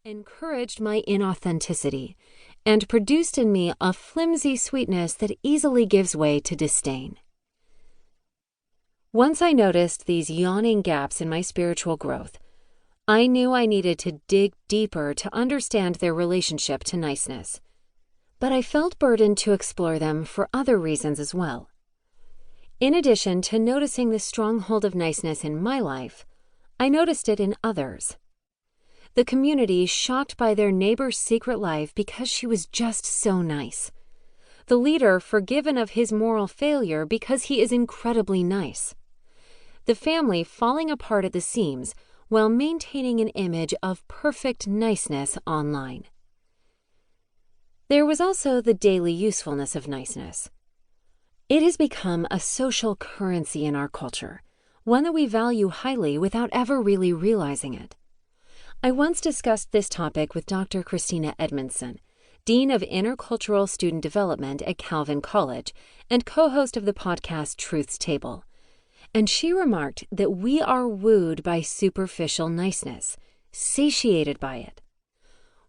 encouraged my inauthenticity, and produced in me a flimsy sweetness that easily gives way to disdain. Once I noticed these yawning gaps in my spiritual growth, I knew I needed to dig deeper to understand their relationship to niceness. But I felt burdened to explore them for other reasons as well. In addition to noticing the stronghold of niceness in my life, I noticed it in others. The community shocked by their neighbor's secret life because she was just so nice. The leader forgiven of his moral failure because he is incredibly nice. The family falling apart at the seams while maintaining an image of perfect niceness online. There was also the daily usefulness of niceness. It has become a social currency in our culture, one that we value highly without ever really realizing it. I once discussed this topic with Dr. Christina Edmondson, Dean of Intercultural Student Development at Calvin College and co-host of the podcast Truth's Table. And she remarked that we are wooed by superficial niceness, satiated by it.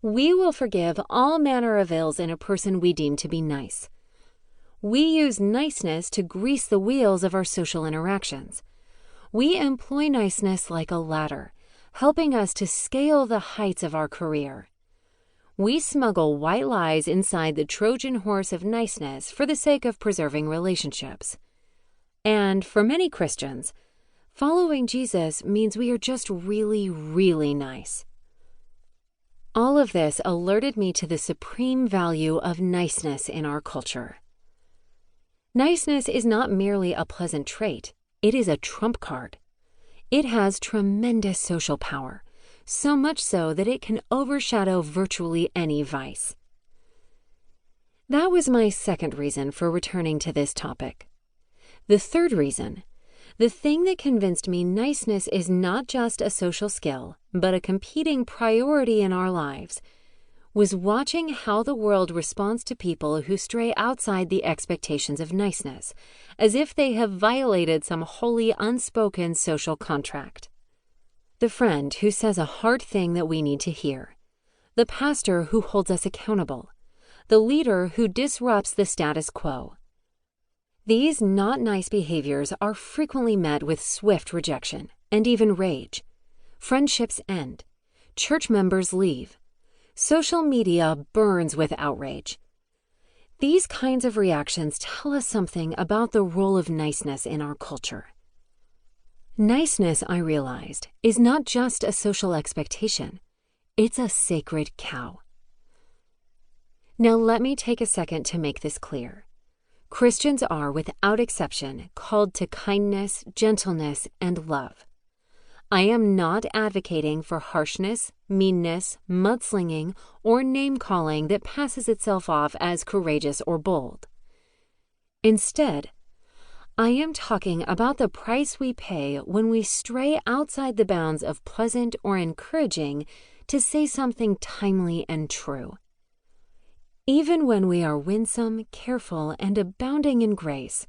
We will forgive all manner of ills in a person we deem to be nice. We use niceness to grease the wheels of our social interactions. We employ niceness like a ladder, helping us to scale the heights of our career. We smuggle white lies inside the Trojan horse of niceness for the sake of preserving relationships. And for many Christians, following Jesus means we are just really, really nice. All of this alerted me to the supreme value of niceness in our culture. Niceness is not merely a pleasant trait, it is a trump card. It has tremendous social power, so much so that it can overshadow virtually any vice. That was my second reason for returning to this topic. The third reason, the thing that convinced me niceness is not just a social skill, but a competing priority in our lives, was watching how the world responds to people who stray outside the expectations of niceness, as if they have violated some wholly unspoken social contract. The friend who says a hard thing that we need to hear, the pastor who holds us accountable, the leader who disrupts the status quo. These not nice behaviors are frequently met with swift rejection and even rage. Friendships end. Church members leave. Social media burns with outrage. These kinds of reactions tell us something about the role of niceness in our culture. Niceness, I realized, is not just a social expectation. It's a sacred cow. Now let me take a second to make this clear. Christians are, without exception, called to kindness, gentleness, and love. I am not advocating for harshness, meanness, mudslinging, or name-calling that passes itself off as courageous or bold. Instead, I am talking about the price we pay when we stray outside the bounds of pleasant or encouraging to say something timely and true. Even when we are winsome, careful, and abounding in grace,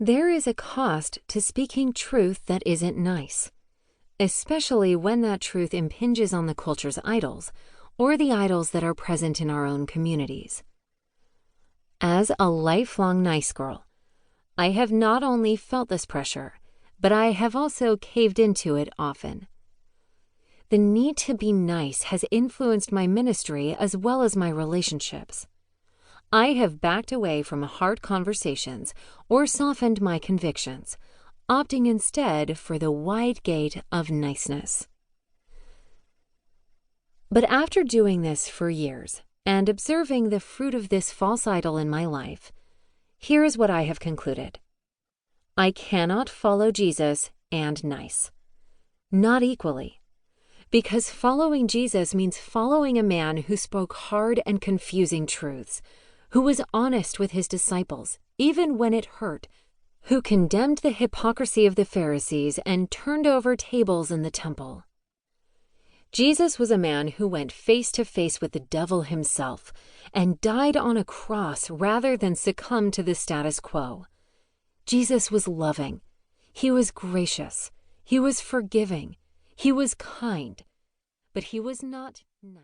there is a cost to speaking truth that isn't nice, especially when that truth impinges on the culture's idols or the idols that are present in our own communities. As a lifelong nice girl, I have not only felt this pressure, but I have also caved into it often. The need to be nice has influenced my ministry as well as my relationships. I have backed away from hard conversations or softened my convictions, opting instead for the wide gate of niceness. But after doing this for years and observing the fruit of this false idol in my life, here is what I have concluded. I cannot follow Jesus and nice. Not equally. Because following Jesus means following a man who spoke hard and confusing truths, who was honest with his disciples, even when it hurt, who condemned the hypocrisy of the Pharisees and turned over tables in the temple. Jesus was a man who went face to face with the devil himself and died on a cross rather than succumb to the status quo. Jesus was loving. He was gracious. He was forgiving. He was kind. But he was not nice.